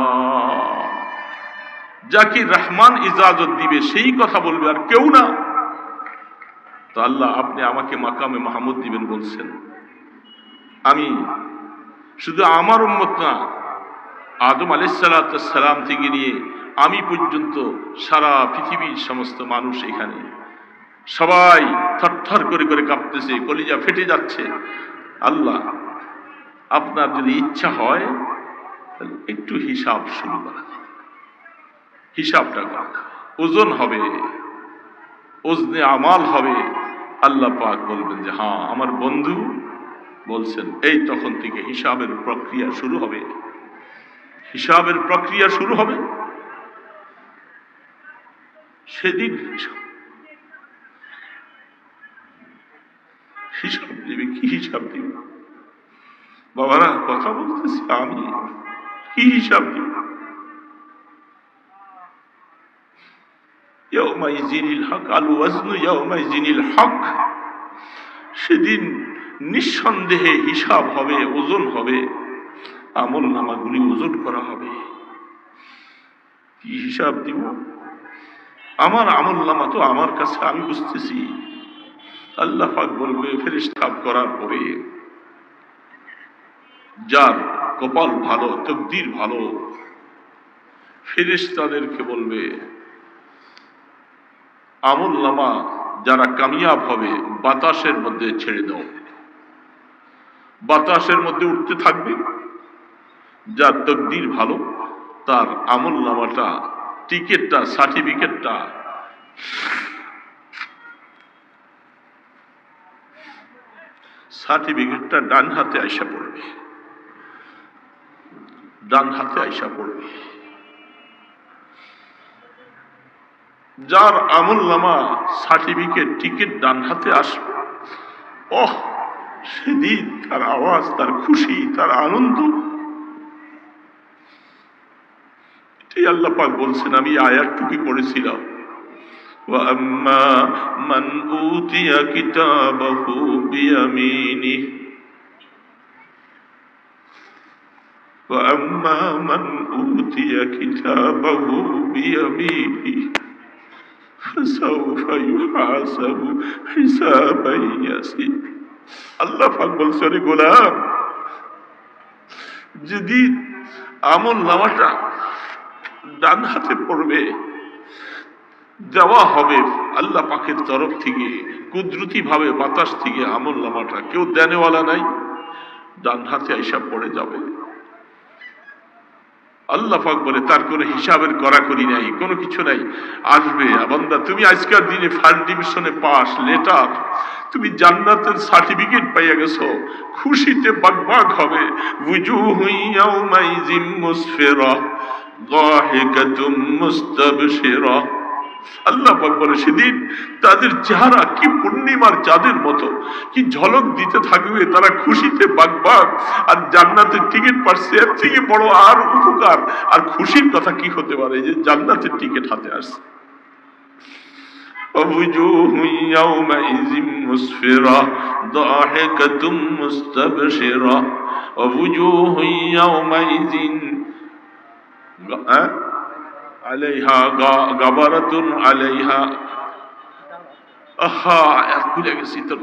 যাকে রহমান ইজাজত দিবে সেই কথা বলবে, আর কেউ না। তো আল্লাহ আপনি আমাকে মাকামে মাহমুদ দিবেন বলছেন। আমি শুধু আমার উম্মত না, আদম আলাইহিস সালাম থেকে নিয়ে আমি পর্যন্ত সারা পৃথিবীর সমস্ত মানুষ এখানে সবাই থরথর করে করে কাঁপতেছে, কলিজা ফেটে যাচ্ছে। আল্লাহ আপনার যদি ইচ্ছা হয় তাহলে একটু হিসাব শুরু করা, হিসাবটা করা, ওজন হবে, ওজনে আমাল হবে। আল্লাহ পাক বলবেন যে হ্যাঁ আমার বন্ধু বলছেন, এই তখন থেকে হিসাবের প্রক্রিয়া শুরু হবে, হিসাবের প্রক্রিয়া শুরু হবে। সেদিন হিসাব দিবে। কি হিসাব দিবে বাবারা? কথা বলতেছি আমি, কি হিসাব দিবে? সেদিন নিঃসন্দেহে হিসাব হবে, ওজন হবে, আমল নামাগুলি ওজন করা হবে। কি হিসাব দিব? আমার আমল নামা তো আমার কাছে, আমি বুঝতেছি। আল্লাহ পাক বলবে ফেরেশতা করার পরে, যার কপাল ভালো, তকদির ভালো, ফেরেশতাদেরকে বলবে আমল নামা যারা কামিয়াব হবে বাতাসের মধ্যে ছেড়ে দাও। বাতাসের মধ্যে উঠতে থাকবে। যার তকদির ভালো তার আমল নামাটা, টিকেটটা, সার্টিফিকেটটা ডান হাতে আইসা পড়বে, ডান হাতে আইসা পড়বে। যার আমল নামা, সার্টিফিকেট, টিকিট ডান হাতে আসবে, ওহ সেদিন তার আওয়াজ, তার খুশি, তার আনন্দ। এটাই আল্লাহ পাক বলছেন। আমি আয়াতটুকু পড়েছিলাম, وَأَمَّا مَنْ أُوتِيَ كِتَابَهُ بِيَمِينِهِ وَأَمَّا مَنْ أُوتِيَ كِتَابَهُ بِيَمِينِهِ فَسَوْفَ يُحَاسَبُ حِسَابًا يَسِيرًا। আল্লাহ পাক বলছেন, রে গোলাম, যদি আমল নামাটা ডান হাতে পড়বে, দেওয়া হবে আল্লাহ পাকের তরফ থেকে কুদরতি ভাবে, বাতাস থেকে আমল নামাটা, কেউ দেনেওয়ালা নাই, ডান হাতে আইসা পড়ে যাবে। আল্লাহ পাক বলে তার কোনো হিসাবের কড়াকড়ি নাই, কোনো কিছু নাই, আসবে। বান্দা তুমি আজকের দিনে ফার্স্ট ডিভিশনে পাস, লেটার, তুমি জান্নাতের সার্টিফিকেট পাইয়া গেছো, খুশিতে বাগবাগ হবে। ওয়ুজুহু ইয়াওমাইযিন মুসফিরা যাহিকাতুম মুস্তাবশিরা। আল্লাহ পাক বলে সেদিন তাদের চেহারা কি পূর্ণিমার চাঁদের মতো, কি ঝলক দিতে থাকবে, তারা খুশিতে বাগবাগ। আর জান্নাতের টিকিট পাচ্ছে, এর থেকে বড় আর উপকার আর খুশির কথা কি হতে পারে, যে জান্নাতের টিকিট হাতে আসছে। ووجوه يومئذ مسفرة ضاحكة مستبشرة ووجوه يومئذ আলাইহা গাবারাতুন আলাইহা। আহা আয়াত ভুলে গেছি তো।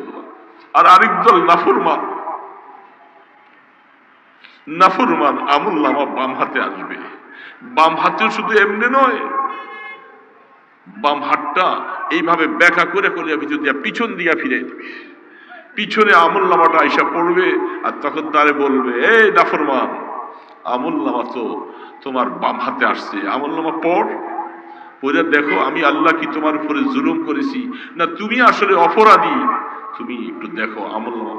আর আরেক দল নাফরমান, নাফরমান আমল নামা বাম হাতে আসবে। বাম হাতে শুধু এমনি নয়, বাম হাতটা এইভাবে ব্যাকা করে করে ভিতর দিয়া পিছন দিয়া ফিরে দেবে, পিছনে আমল নামাটা আইসা পড়বে। আর তখন তারে বলবে, এই নাফরমান, আমল নামা তো তোমার বাম হাতে আসছে, আমল নামা পড়, পড়ে দেখো আমি আল্লাহ কি তোমার উপরে জুলুম করেছি, না তুমি আসলে অপরাধী, তুমি একটু দেখো আমল নামা।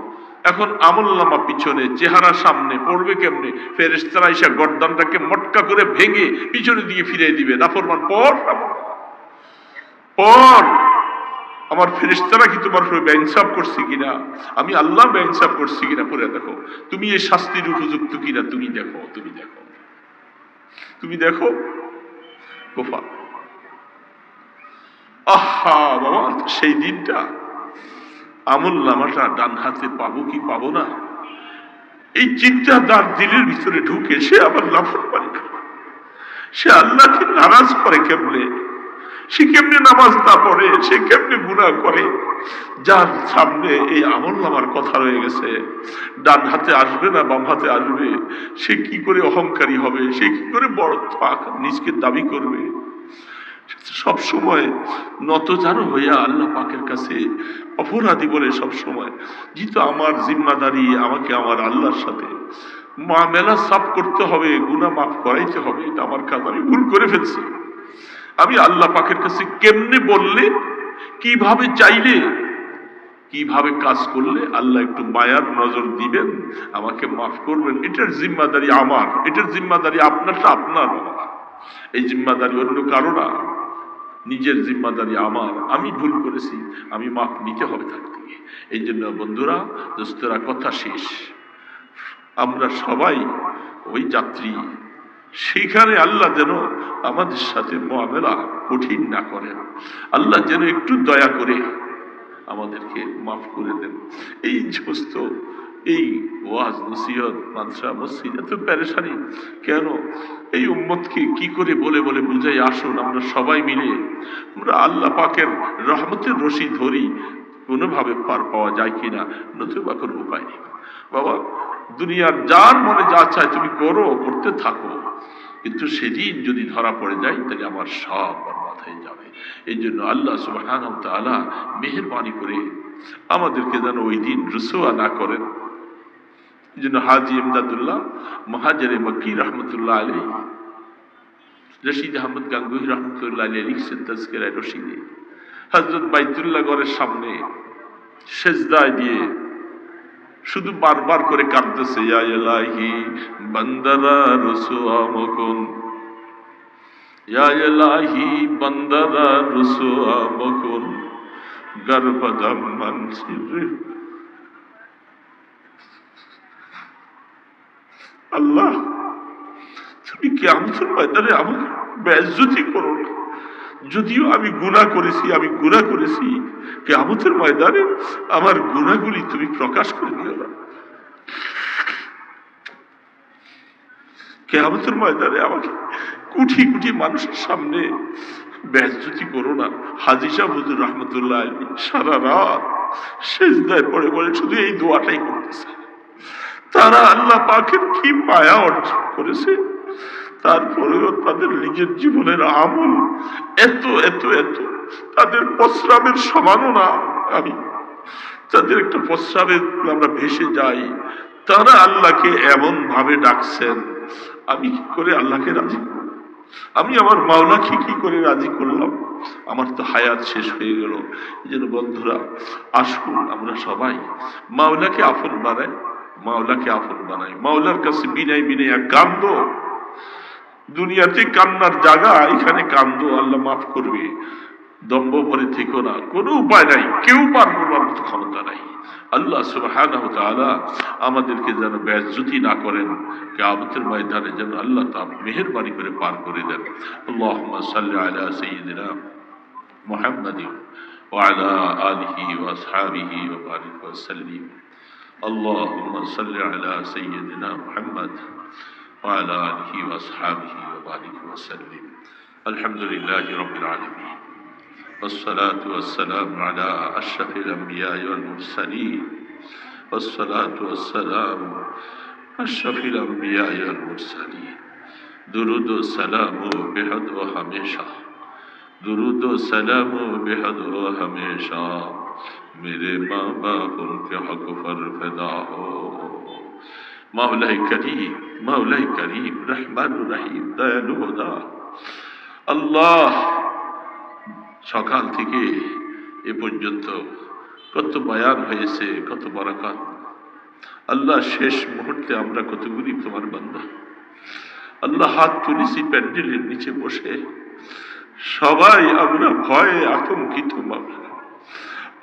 এখন আমল নামা পিছনে, চেহারা সামনে, পড়বে কেমনে? ফেরেশতারা এসে গর্দানটাকে মটকা করে ভেঙে পিছনে দিয়ে ফিরে দিবে। নাফরমান পড়, পড়, আমার ফেরেশতারা কি তোমার উপরে বেইনসাফ করছে কিনা, আমি আল্লাহ বেইনসাফ করছি কিনা, পড়ে দেখো তুমি এই শাস্তির উপযুক্ত কিনা, তুমি দেখো, তুমি দেখো, তুমি দেখো। গোফা আহা বাবা, সেই দিনটা আমল নামাটা ডান হাতে পাবো কি পাবো না, এই চিন্তা তার দিলের ভিতরে ঢুকে, সে আবার নাফরমানি করে। সে আল্লাহকে নারাজ করে কেমনে, সে কেমনে নামাজ না পড়ে, সে কেমনে গুনাহ করে, যার সামনে এই আমলনামার কথা রয়ে গেছে, ডান হাতে আসবে না বাম হাতে আসবে, সে কি করে অহংকারী হবে, সে কি করে বড় নিজকে দাবি করবে। সব সময় নত জানো হইয়া আল্লাহ পাকের কাছে অপরাধী বলে সব সময়, যেহেতু আমার জিম্মাদারি, আমাকে আমার আল্লাহর সাথে মামেলা সাফ করতে হবে, গুনাহ মাফ করাইতে হবে, এটা আমার কাজ, আমি ভুল করে ফেলছি। আমি আল্লাহ পাকের কাছে কেমনে বললে, কিভাবে চাইলে, কিভাবে কাজ করলে আল্লাহ একটু মায়ার নজর দিবেন, আমাকে মাফ করবেন, এটার জিম্মাদারি আমার, এটার জিম্মাদারি আপনারটা আপনার, এই জিম্মাদারি অন্য কারো না, নিজের জিম্মাদারি আমার। আমি ভুল করেছি, আমি মাফ নিতে হবে তার থেকে। এই জন্য বন্ধুরা, দোস্তরা, কথা শেষ, আমরা সবাই ওই যাত্রী, সেখানে আল্লাহ যেন আমাদের সাথে মুআমালা কঠিন না করেন, আল্লাহ যেন একটু দয়া করে আমাদেরকে মাফ করে দেন। এই সমস্ত এই ওয়াজ নসিহত, মাদ্রাসা, মসজিদ, এত পেরেশানি কেন? এই উম্মতকে কি করে বলে বলে বুঝাই, আসুন আমরা সবাই মিলে আমরা আল্লাহ পাকের রহমতের রশি ধরি, কোনোভাবে পার পাওয়া যায় কিনা, নতুবা কোনো উপায় নেই। বাবা, দুনিয়ার যার মনে যা চায় তুমি করো, করতে থাকো, কিন্তু সেদিন যদি ধরা পড়ে যায় তাহলে আমার সব বরবাদ হয়ে যাবে। এই জন্য আল্লাহ সুবহানাহু ওয়া তাআলা মেহেরবানি করে আমাদেরকে যেন ওই দিন রুসুয়া না করেন। এই জন্য হাজী ইমদাদুল্লাহ মুহাজিরে মক্কি রহমতুল্লাহ আলাইহি, রশিদ আহমদ গাঙ্গুহি রহমতুল্লাহ আলাইহি লিখছেন তাজকিরায়ে রশিদে, হযরত বাইতুল্লাহ ঘরের সামনে সেজদায় দিয়ে শুধু বারবার করে কাঁদতেছে, ইয়া ইলাহি বান্দারা রুসুয়া মকুন, ইয়া ইলাহি বান্দারা রুসুয়া মকুন, গর্বদম মনসির। আল্লাহ, তুমি কিয়ামতের ময়দানে আমাকে বেইজ্জতি করো না। যদিও আমি গুনাহ করেছি, আমি গুনাহ করেছি, কিয়ামতের ময়দানে আমার গুনাহগুলি তুমি প্রকাশ করে দিও না। কিয়ামতের ময়দানে আমাকে কোটি কোটি মানুষের সামনে বেইজ্জতি করো না। হাজী সাহেব হুজুর রহমতুল্লাহ আলাইহি সারা রাত সিজদায় পড়ে পড়ে শুধু এই দোয়াটাই করতেছে। তারা আল্লাহ পাকের কি মায়া অর্জন করেছে, তারপরেও তাদের নিজের জীবনের আমল এত এত এত, তাদের প্রস্রাবের সমানও না। আমি তাদের একটা প্রস্রাবে আমরা ভেসে যাই, তারা আল্লাহকে এমন ভাবে ডাকছেন, আমি কি করে আল্লাহকে রাজি করব? আমি আমার মাওলাকে কি করে রাজি করলাম? আমার তো হায়াত শেষ হয়ে গেল। এই জন্য বন্ধুরা, আসুন আমরা সবাই মাওলাকে আপন বানাই, মাওলাকে আপন বানাই, মাওলার কাছে বিনয় বিনয় কান্দো। দুনিয়াতে কান্নার জায়গা, এখানে কান্দো, আল্লাহ মাফ করবে। দম্ভ ভরে থেকো না, কোনো উপায় নাই, কেউ পার করবার মতো ক্ষমতা নাই। আল্লাহ সুবহানাহু ওয়া তাআলা আমাদেরকে যেন বেইজ্জতি না করেন, কিয়ামতের ময়দানে যেন আল্লাহ তাআলা মেহেরবানি করে পার করে দেন। আল্লাহুম্মা সাল্লি আলা সাইয়্যিদিনা মুহাম্মাদিন ওয়া আলা আলিহি ওয়া আসহাবিহি ওয়া বারিক ওয়া সাল্লিম। আল্লাহুম্মা সাল্লি আলা সাইয়্যিদিনা মুহাম্মাদ ওয়া আলা আলিহি ওয়া আসহাবিহি ওয়া বারিক ওয়া সাল্লিম। আলহামদুলিল্লাহি রাব্বিল আলামিন। والصلاة والسلام على أشرف الأنبياء والمرسلين، والصلاة والسلام أشرف الأنبياء والمرسلين। درود و سلام و بحد و ہمیشہ، درود و سلام و بحد و ہمیشہ میرے ماں باپ ان کے حق پر فدا ہو۔ مولا کریم، مولا کریم، رحمن رحیم، দয়ালু খোদা আল্লাহ, সকাল থেকে এ পর্যন্ত কত বয়ান হয়েছে, কত বরকত। আল্লাহ, শেষ মুহূর্তে আমরা কতগুলি তোমার বান্দা আল্লাহ হাত তুলেছি প্যান্ডেলের নিচে বসে, সবাই আমরা ভয়ে আতঙ্কিত। মাওলা,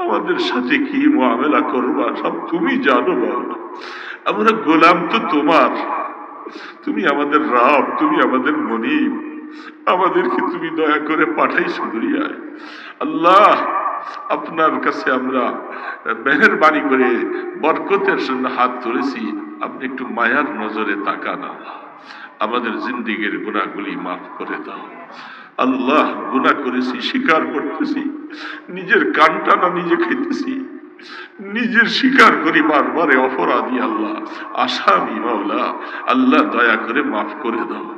আমাদের সাথে কি মুআমালা করবা সব তুমি জানো বাবা। আমরা গোলাম তো তোমার, তুমি আমাদের রব, তুমি আমাদের মনিব, আমাদেরকে তুমি দয়া করে পাঠাইছো দুনিয়ায়। আল্লাহ, আপনার কাছে আমরা মেহেরবানি করে বরকতের জন্য হাত তুলেছি, আপনি একটু মায়ার নজরে তাকান আল্লাহ, আমাদের জিন্দিগির গুনাহগুলি মাফ করে দাও আল্লাহ। গুনাহ করেছি, স্বীকার করতেছি, নিজের কানটা না নিজে খাইতেছি, নিজের স্বীকার করি বারবারে অপরাধী আল্লাহ, আসামি মাওলা। আল্লাহ দয়া করে মাফ করে দাও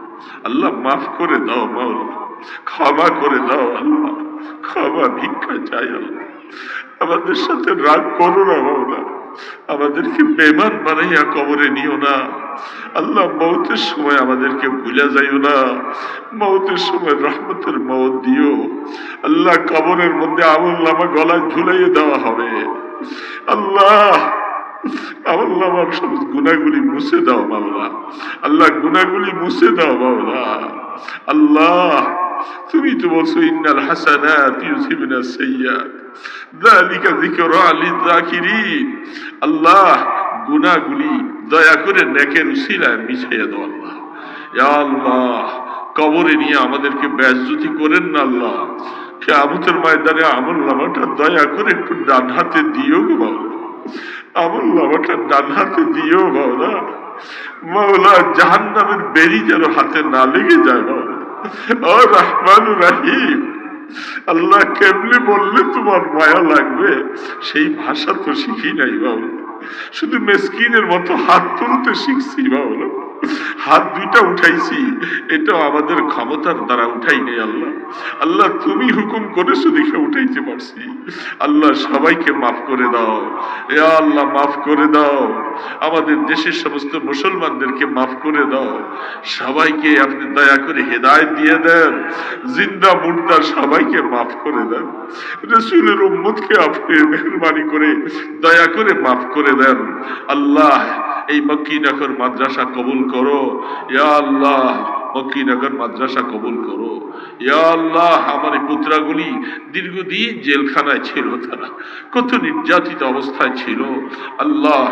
আল্লাহ, মাফ করে দাও মাওলা, ক্ষমা করে দাও আল্লাহ, ক্ষমা ভিক্ষা চাই আল্লাহ। আমাদের সাথে রাগ করো না মাওলা, আমাদেরকে বেমান বানাইয়া কবরে নিও না আল্লাহ। মৌতের সময় আমাদেরকে ভুলে যাইও না, মৌতের সময় রহমতের মৌত দিও আল্লাহ। কবরের মধ্যে আমলনামা গলায় ঝুলাইয়ে দেওয়া হবে আল্লাহ। আমলনামার সব গুনাহগুলি মুছে দাও মাওলা আল্লাহ, গুনাহগুলি মুছে দাও মাওলা আল্লাহ। তুমি তো বলছো ইন্নাল হাসানাত ইউযহিবুনা সাইয়্যাত যালিকা যিকরা লিয-যাকিরিন। আল্লাহ গুনাহগুলি দয়া করে নেকের উসিলায় মিশিয়ে দাও আল্লাহ। ইয়া আল্লাহ, কবরে নিয়ে আমাদেরকে বেইজ্জতি করেন না আল্লাহ। কিয়ামতের ময়দানে আমলনামাটা দয়া করে একটু ডান হাতে দিও গো মাওলা, আমলনামাটা ডান হাতে দিও মাওলা। মাওলা জাহান্নামের বেড়ি যেন হাতে না লেগে যায় মাওলা। ও রহমানুর রহিম আল্লাহ, কেমনে বললে তোমার মায়া লাগবে সেই ভাষা তো শিখি নাই বাবু, শুধু মেসকিনের মতো হাত তুলতে শিখছি বাবু। হাত দুইটা উঠাইছি, এটা আমাদের ক্ষমতার দ্বারা উঠাই নেই আল্লাহ। আল্লাহ তুমি হুকুম করেছো দেখে উঠাইতে পারছি আল্লাহ। সবাইকে মাফ করে দাও ইয়া আল্লাহ, মাফ করে দাও। আমাদের দেশের সমস্ত মুসলমানদেরকে মাফ করে দাও। সবাইকে আপনি দয়া করে হেদায়েত দিয়ে দেন, জিন্দা মুর্দা সবাইকে মাফ করে দেন। রাসূলের উম্মতকে আপনি মেহেরবানি করে দয়া করে মাফ করে দেন আল্লাহ। এই মক্কিনগর মাদ্রাসা কবুল করো ইয়া আল্লাহ, মক্কিনগর মাদ্রাসা কবুল করো ইয়া আল্লাহ। আমার এই পুত্রাগুলি দীর্ঘদিন জেলখানায় ছিল, তারা কত নির্যাতিত অবস্থায় ছিল আল্লাহ।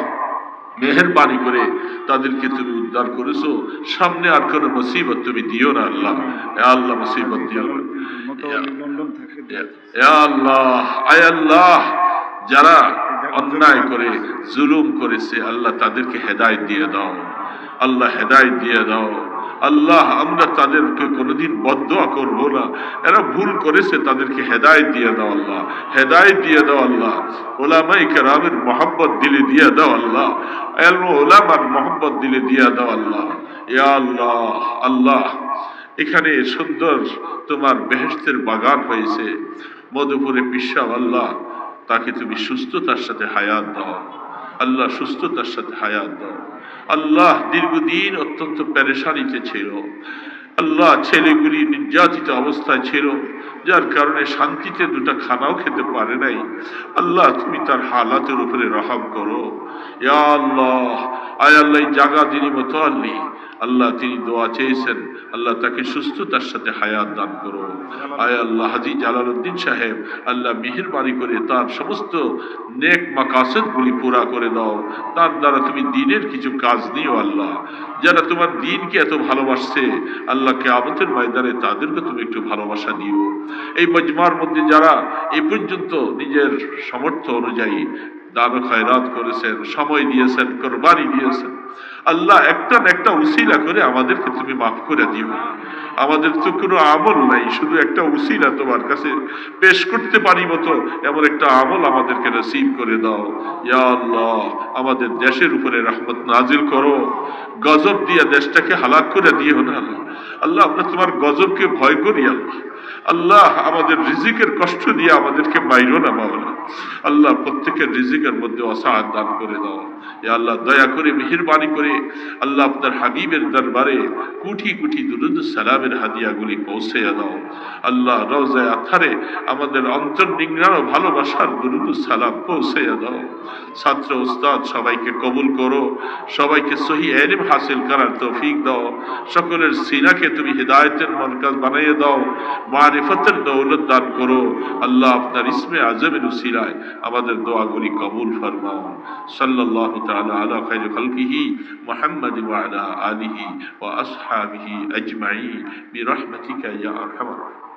মেহেরবানি করে তাদেরকে তুমি উদ্ধার করেছো, সামনে আর কোন মুসিবত তুমি দিও না আল্লাহ। ইয়া আল্লাহ মুসিবত দিও না ইয়া আল্লাহ। আয় আল্লাহ, যারা অন্যায় করে জুলুম করেছে আল্লাহ তাদেরকে হেদায়েত দিয়ে দাও আল্লাহ, হেদায়েত দিয়ে দাও আল্লাহ। আমরা তাদেরকে কোনোদিন বদদুয়া করবো না, এরা ভুল করেছে তাদেরকে হেদায়েত দিয়ে দাও আল্লাহ, হেদায়েত দিয়ে দাও আল্লাহ। উলামায়ে কেরামের মহব্বত দিলে দিয়ে দাও আল্লাহ, উলামার মহব্বত দিলে দিয়ে দাও আল্লাহ। ইয়া আল্লাহ আল্লাহ, এখানে সুন্দর তোমার বেহেশতের বাগান হয়েছে মধুপুরে পিসাব আল্লাহ, তাকে তুমি সুস্থতার সাথে হায়াত দাও আল্লাহ, সুস্থতার সাথে হায়াত দাও আল্লাহ। দীর্ঘদিন অত্যন্ত পেরেশানিতে ছিল আল্লাহ, ছেলেগুলি নির্যাতিত অবস্থায় ছিল, যার কারণে শান্তিতে দুটা খানাও খেতে পারে নাই আল্লাহ। তুমি তার হালাতের উপরে রহম করো ইয়া আল্লাহ। আয় আল্লাহ, জাগা যিনি মুতাওয়াল্লি আল্লাহ, তিনি দোয়া চেয়েছেন আল্লাহ, তাকে সুস্থতার সাথে হায়াত দান করো। আয় আল্লাহ, হাজী জালালউদ্দিন সাহেব আল্লাহ মেহেরবানি করে তার সমস্ত নেক মাকাসদ গুলি পুরা করে দাও, তার দ্বারা তুমি দ্বীনের কিছু কাজ নিও আল্লাহ। যারা তোমার দ্বীনকে এত ভালোবাসছে আল্লাহ, কিয়ামতের ময়দানে তাদেরকে তুমি একটু ভালোবাসা দিও। এই মজমার মধ্যে যারা এই পর্যন্ত নিজের সামর্থ্য অনুযায়ী দান খয়রাত করেছেন, সময় দিয়েছেন, কোরবানি দিয়েছেন আল্লাহ, একটা না একটা উসিলা করে আমাদেরকে তুমি মাফ করে দিও। আমাদের তো কোনো আমল নাই, শুধু একটা উসিলা তোমার কাছে পেশ করতে পারি মতো এমন একটা আমল আমাদেরকে নসিব করে দাও ইয়া আল্লাহ। আমাদের দেশের উপরে রহমত নাজিল করো, গজব দিয়ে দেশটাকে হালাক করে দিও না আল্লাহ। আল্লাহ, আমরা তোমার গজবকে ভয় করি আল্লাহ। আল্লাহ, আমাদের রিজিকের কষ্ট দিয়ে আমাদেরকে মাইরো না মাওলা আল্লাহ। প্রত্যেকের রিজিকের মধ্যে ওয়াসাআত দান করে দাও ইয়া আল্লাহ। দয়া করে মেহেরবানি করে আল্লাহ আপনার হাবিবের দরবারে কোটি কোটি দুরুদ সালামের হাদিয়াগুলি পৌঁছে দাও আল্লাহ। রওজায়ে আতহারে আমাদের অন্তর নিংড়ানো ভালোবাসার দুরুদ সালাম পৌঁছে দাও। ছাত্র উস্তাদ সবাইকে কবুল করো, সবাইকে সহি ইলম হাসিল করার তৌফিক দাও। সকলের সিনাকে তুমি হিদায়াতের মারকাজ বানিয়ে দাও, মারিফতের দৌলত দান করো আল্লাহ। আপনার ইসমে আজমের উসিলায় আমাদের দোয়াগুলি কবুল ফরমাও। সাল্লাল্লাহু তাআলা আলা খায়রি খালকিহি মুহাম্মাদ ওয়া আলা আলিহি ওয়া আসহাবিহি আজমাইন বিরহমাতিকা ইয়া আরহামার রাহিমিন।